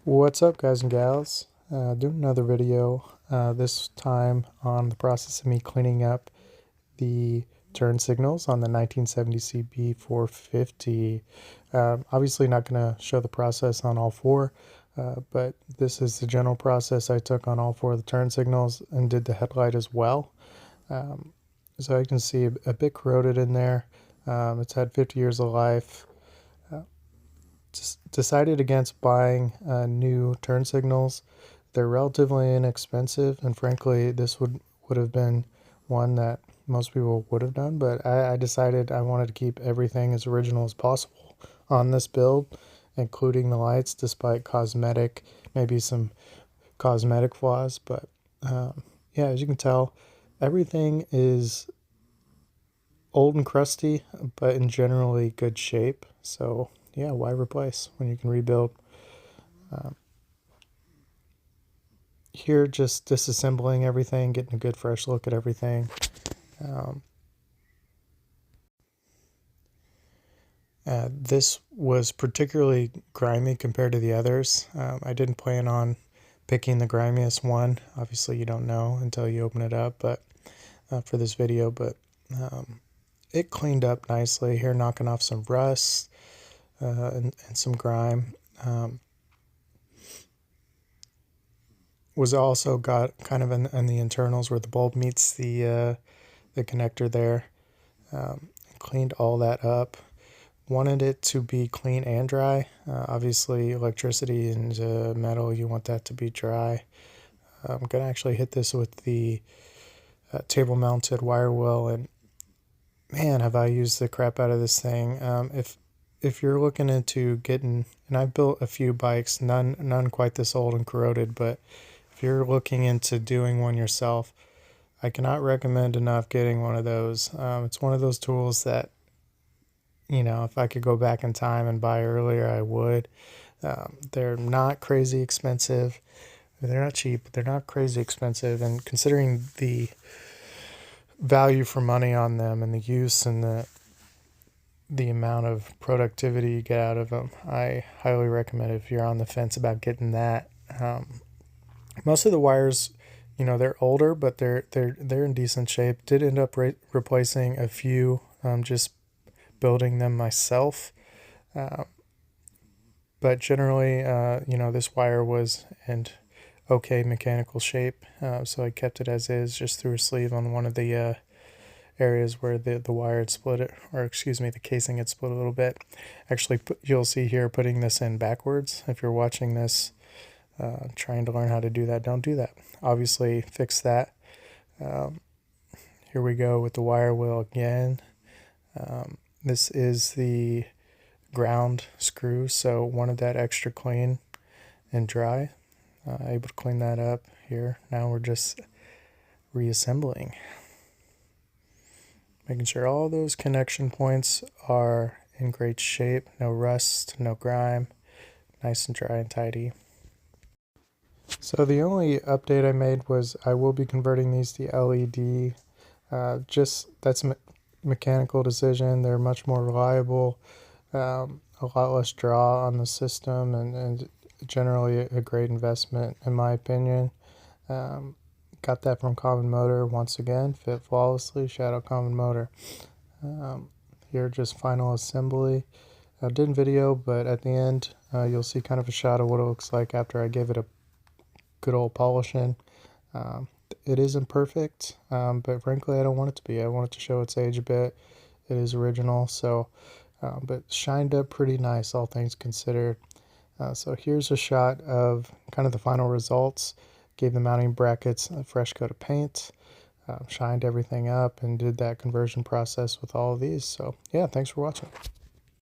What's up, guys and gals? Doing another video, this time on the process of me cleaning up the turn signals on the 1970 CB450. Obviously not going to show the process on all four, but this is the general process I took on all four of the turn signals and did the headlight as well. So I can see a bit corroded in there. It's had 50 years of life. Decided against buying new turn signals. They're relatively inexpensive, and frankly this would have been one that most people would have done, but I decided I wanted to keep everything as original as possible on this build, including the lights, despite maybe some cosmetic flaws. But yeah, as you can tell, everything is old and crusty, but in generally good shape. So yeah, why replace when you can rebuild? Here, just disassembling everything, getting a good fresh look at everything. This was particularly grimy compared to the others. I didn't plan on picking the grimiest one. Obviously you don't know until you open it up, but for this video, but it cleaned up nicely here, knocking off some rust and some grime. Was also got kind of in the internals where the bulb meets the connector there. Cleaned all that up. Wanted it to be clean and dry. Obviously electricity and metal, you want that to be dry. I'm gonna actually hit this with the table mounted wire wheel, and man, have I used the crap out of this thing. If you're looking into getting, and I've built a few bikes, none quite this old and corroded, but if you're looking into doing one yourself, I cannot recommend enough getting one of those. It's one of those tools that, you know, if I could go back in time and buy earlier, I would. They're not crazy expensive. They're not cheap, but they're not crazy expensive. And considering the value for money on them and the use and the amount of productivity you get out of them, I highly recommend it if you're on the fence about getting that. Most of the wires, you know, they're older, but they're in decent shape. Did end up replacing a few, just building them myself. But generally, you know, this wire was in okay mechanical shape, so I kept it as is, just threw a sleeve on one of the areas where the wire had split it, or excuse me, the casing had split a little bit. Actually, you'll see here putting this in backwards. If you're watching this, trying to learn how to do that, don't do that. Obviously fix that. Here we go with the wire wheel again. This is the ground screw, so wanted that extra clean and dry. Able to clean that up here. Now we're just reassembling, making sure all those connection points are in great shape, no rust, no grime, nice and dry and tidy. So the only update I made was I will be converting these to LED. Just that's a mechanical decision. They're much more reliable, a lot less draw on the system, and generally a great investment in my opinion. Got that from Common Motor once again, fit flawlessly. Shout out Common Motor. Here just final assembly. I didn't video, but at the end you'll see kind of a shot of what it looks like after I gave it a good old polishing. It isn't perfect, but frankly I don't want it to be. I want it to show its age a bit. It is original, so but shined up pretty nice, all things considered. So here's a shot of kind of the final results. Gave the mounting brackets a fresh coat of paint, shined everything up, and did that conversion process with all of these. So yeah, thanks for watching.